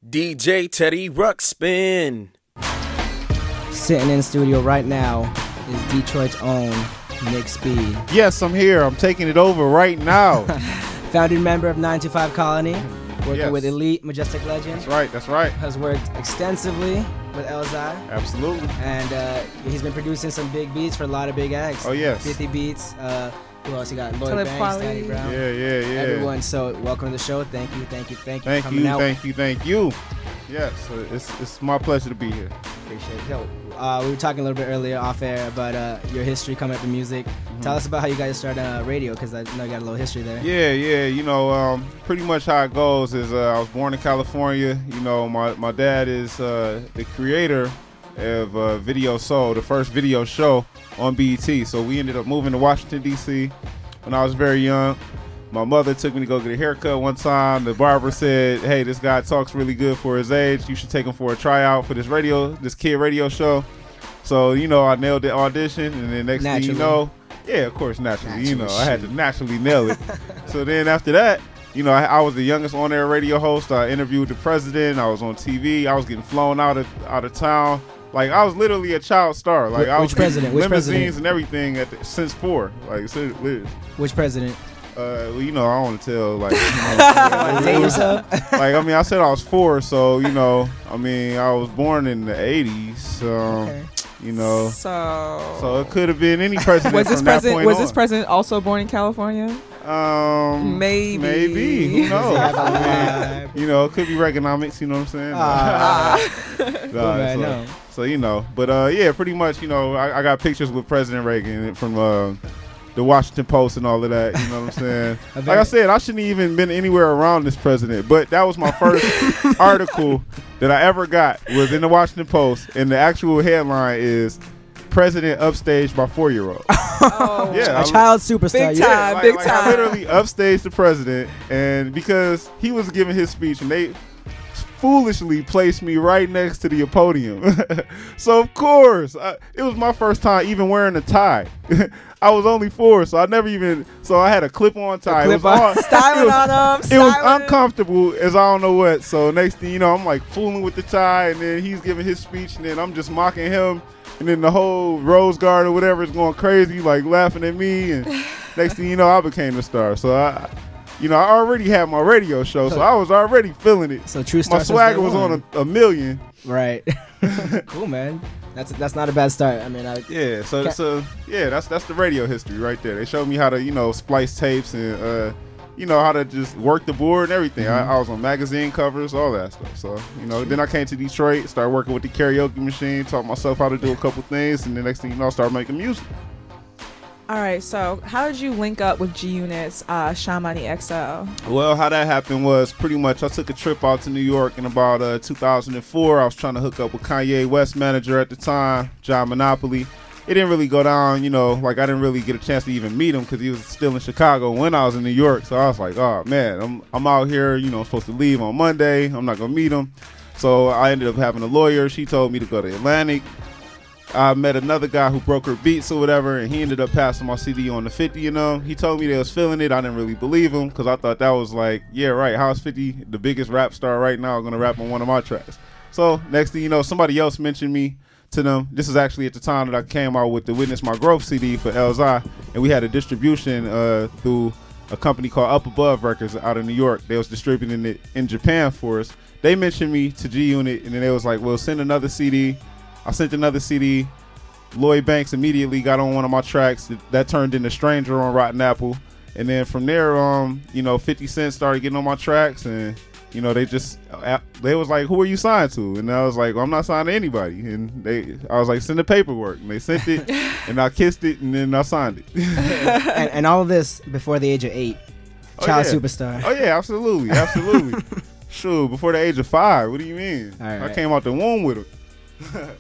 DJ Teddy Ruck-Spin. Sitting in the studio right now is Detroit's own Nick Speed. Yes, I'm here. I'm taking it over right now. Founding member of 925 Colony, working with Elite, Majestic Legend. That's right, that's right. Has worked extensively with Elzai. Absolutely. And he's been producing some big beats for a lot of big acts. Oh, yes. 50 Beats. Who else? You got Lloyd Banks, Danny Brown. Yeah. Everyone. So welcome to the show. Thank you. Thank you. Yes, it's my pleasure to be here. Appreciate it. Yo, we were talking a little bit earlier off air about your history coming up in music. Tell us about how you guys started radio, because I know you got a little history there. Yeah. You know, pretty much how it goes is I was born in California. You know, my dad is the creator of Video Soul, the first video show on BET. So we ended up moving to Washington, D.C. when I was very young. My mother took me to go get a haircut one time. The barber said, hey, this guy talks really good for his age. You should take him for a tryout for this kid radio show. So, you know, I nailed the audition, and then next thing you know, yeah, of course, naturally, you know, I had to naturally nail it. So then after that, you know, I was the youngest on-air radio host. I interviewed the president. I was on TV. I was getting flown out of town. Like, I was literally a child star. Like, I was president? Which limousines president? And everything since 4. Like, which president? Well, you know, I don't want to tell, like, you know, date yourself? Like, I mean, I said I was 4, so, you know, I mean, I was born in the 80s, so, okay. You know, so it could have been any president. Was this president also born in California? Maybe. Who knows? I mean, you know, it could be Reaganomics. You know what I'm saying? So you know, but yeah, pretty much. You know, I got pictures with President Reagan from the Washington Post and all of that. You know what I'm saying? Like I said, I shouldn't even been anywhere around this president, but that was my first article that I ever got, was in the Washington Post, and the actual headline is "President upstaged by 4-year-old." Oh, yeah, a child superstar. Big time. I literally upstaged the president, and because he was giving his speech, and they foolishly placed me right next to the podium. So of course, it was my first time even wearing a tie. I was only 4, so I had a clip-on tie. Styling on them. It was uncomfortable as I don't know what. So next thing you know, I'm like fooling with the tie, and then he's giving his speech, and then I'm just mocking him, and then the whole Rose Guard or whatever is going crazy, like laughing at me, and next thing you know, I became the star. So I already had my radio show, so I was already feeling it. So true star. My swagger was on a million. Right. Cool, man. That's not a bad start. I mean, yeah. So that's the radio history right there. They showed me how to splice tapes and how to just work the board and everything. I was on magazine covers, all that stuff. So then I came to Detroit, started working with the karaoke machine, taught myself how to do a couple things, and the next thing you know, I started making music. All right, so how did you link up with G-Unit's Shamani XL? Well, how that happened was pretty much I took a trip out to New York in about 2004. I was trying to hook up with Kanye West manager at the time, John Monopoly. It didn't really go down, like I didn't really get a chance to even meet him because he was still in Chicago when I was in New York. So I was like, oh, man, I'm out here, I'm supposed to leave on Monday. I'm not going to meet him. So I ended up having a lawyer. She told me to go to Atlantic. I met another guy who broke her beats or whatever, and he ended up passing my CD on to 50, He told me they was feeling it. I didn't really believe him because I thought that was like, yeah, right, how is 50, the biggest rap star right now, going to rap on one of my tracks? So next thing you know, somebody else mentioned me to them. This is actually at the time that I came out with the Witness My Growth CD for Elzai, and we had a distribution through a company called Up Above Records out of New York. They was distributing it in Japan for us. They mentioned me to G-Unit, and then they was like, well, send another CD. I sent another CD. Lloyd Banks immediately got on one of my tracks. That turned into Stranger on Rotten Apple. And then from there, 50 Cent started getting on my tracks, and, they was like, who are you signed to? And I was like, well, I'm not signed to anybody. And I was like, send the paperwork. And they sent it, and I kissed it, and then I signed it. and all of this before the age of 8. Child superstar. Oh, yeah, absolutely. Sure, before the age of 5. What do you mean? Right. I came out the womb with her.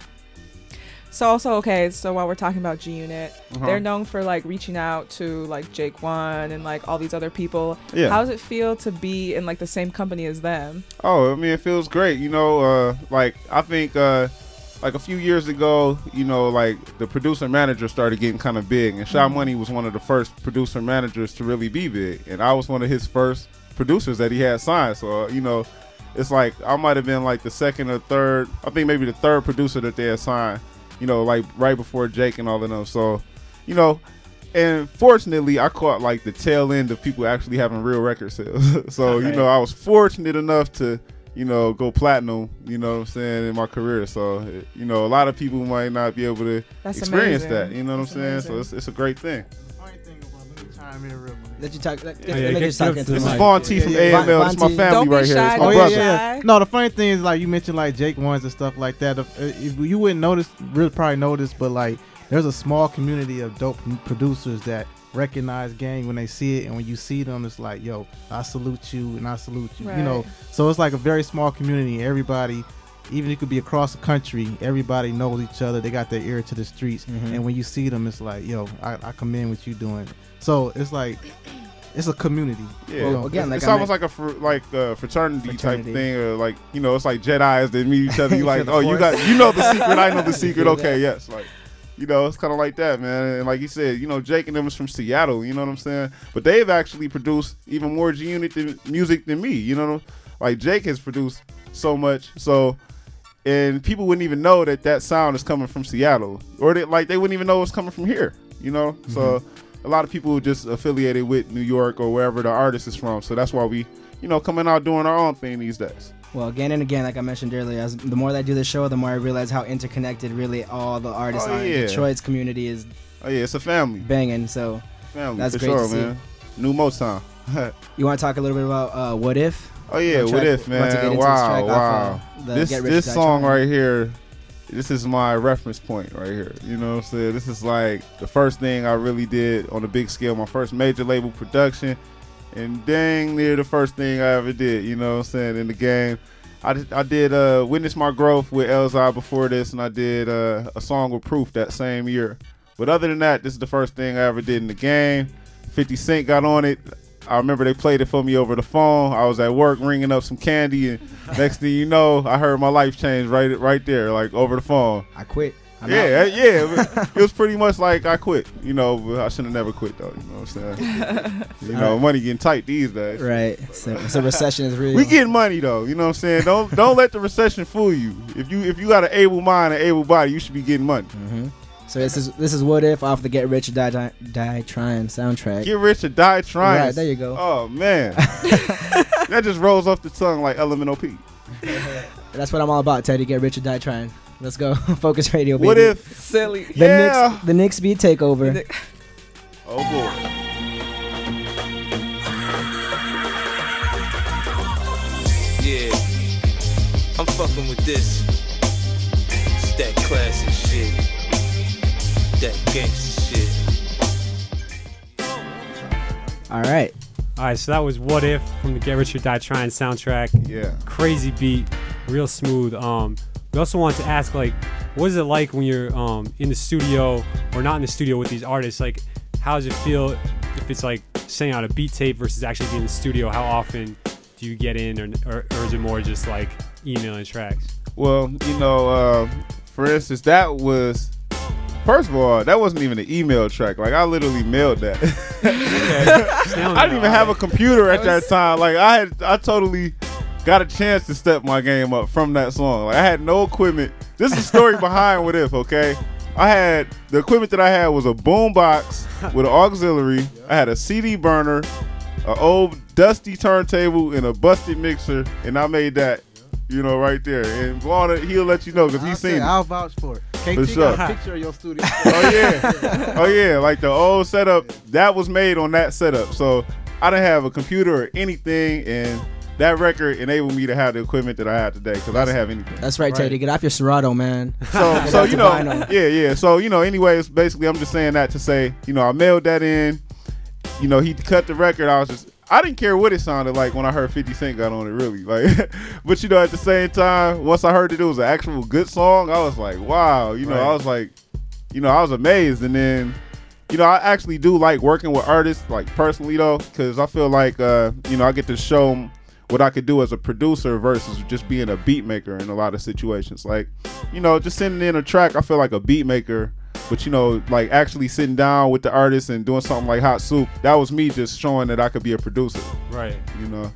So while we're talking about G-Unit, they're known for like reaching out to like Jake One and like all these other people. Yeah. How does it feel to be in like the same company as them? Oh, I mean, it feels great. Like I think like a few years ago, like the producer manager started getting kind of big, and Sha Money was one of the first producer managers to really be big, and I was one of his first producers that he had signed. So it's like I might have been like the second or third, I think maybe the third producer that they assigned, you know, like right before Jake and all of them. So, you know, and fortunately I caught like the tail end of people actually having real record sales. So, you know, I was fortunate enough to, you know, go platinum, you know what I'm saying, in my career. So, you know, a lot of people might not be able to experience that, you know what I'm saying? So it's a great thing. Let you talk. This is Vaughn T from AML. It's my family right here. It's my brother. Yeah. No, the funny thing is, like you mentioned, like Jake Ones and stuff like that. If you wouldn't notice, really probably notice, but like there's a small community of dope producers that recognize gang when they see it, and when you see them, it's like, yo, I salute you and I salute you. Right. You know, so it's like a very small community. Everybody, even if it could be across the country, everybody knows each other. They got their ear to the streets, and when you see them, it's like, yo, I commend what you doing. So it's like, it's a community. Yeah, well, again, it's almost like a fraternity type thing, or like, you know, it's like Jedi's that meet each other. You like, oh, you know the secret, I know the secret. Okay, yes, like, you know, it's kind of like that, man. And like you said, you know, Jake and them is from Seattle. You know what I'm saying? But they've actually produced even more G-Unit music than me. You know, like Jake has produced so much, so. And people wouldn't even know that sound is coming from Seattle, or they wouldn't even know it's coming from here. You know, so. A lot of people just affiliated with New York or wherever the artist is from. So that's why we, you know, coming out doing our own thing these days. Well, again and again, like I mentioned earlier, the more that I do the show, the more I realize how interconnected really all the artists are. Yeah. Detroit's community is it's a family. Banging, so family, that's for great sure, to see. Man. New Motown. You want to talk a little bit about What If? Oh, yeah, What If, man. Wow. This song right here, this is my reference point right here. You know what I'm saying? This is like the first thing I really did on a big scale, my first major label production, and dang near the first thing I ever did, you know what I'm saying, in the game. I did Witness My Growth with Elzai before this, and I did a song with Proof that same year. But other than that, this is the first thing I ever did in the game. 50 Cent got on it. I remember they played it for me over the phone. I was at work ringing up some candy, and next thing you know, I heard my life change right there, like over the phone. I quit. Yeah. It was pretty much like I quit. You know, but I should have never quit though. You know what I'm saying? You know, money getting tight these days. Right. So recession is real. We getting money though. You know what I'm saying? Don't let the recession fool you. If you got an able mind and able body, you should be getting money. So this is What If off the Get Rich or Die Trying soundtrack. Get Rich or Die Trying. Right, there you go. Oh man, that just rolls off the tongue like Elemental P. That's what I'm all about, Teddy. Get Rich or Die Trying. Let's go. Focus Radio, baby. What if silly? The Knicks beat takeover. Oh boy. Yeah, I'm fucking with this. It's that classic shit. That gangsta shit. All right. All right, so that was What If from the Get Rich or Die Trying soundtrack. Yeah. Crazy beat, real smooth. We also wanted to ask, like, what is it like when you're in the studio or not in the studio with these artists? Like, how does it feel if it's like sending out a beat tape versus actually being in the studio? How often do you get in, or is it more just like emailing tracks? Well, you know, for instance, that was, first of all, that wasn't even an email track. Like, I literally mailed that. I didn't even have a computer at that time. Like, I totally got a chance to step my game up from that song. Like, I had no equipment. This is the story behind What If, okay? The equipment that I had was a boom box with an auxiliary. I had a CD burner, an old dusty turntable, and a busted mixer, and I made that, you know, right there. And Vaughn, he'll let you know because he's seen it. I'll vouch for it. KT got a picture of your studio. Oh yeah, like the old setup that was made on that setup. So I didn't have a computer or anything, and that record enabled me to have the equipment that I have today because I didn't have anything. That's right, Teddy. Get off your Serato, man. So you know, yeah. So, you know, anyways, basically, I'm just saying that to say, you know, I mailed that in. You know, he cut the record. I didn't care what it sounded like when I heard 50 Cent got on it, really. Like, but you know, at the same time, once I heard that it was an actual good song, I was like, wow. You know, I was like, you know, I was amazed. And then, you know, I actually do like working with artists, like personally though, because I feel like, you know, I get to show them what I could do as a producer versus just being a beat maker in a lot of situations. Like, you know, just sending in a track, I feel like a beat maker. But, you know, like actually sitting down with the artist and doing something like Hot Soup, that was me just showing that I could be a producer. Right. You know.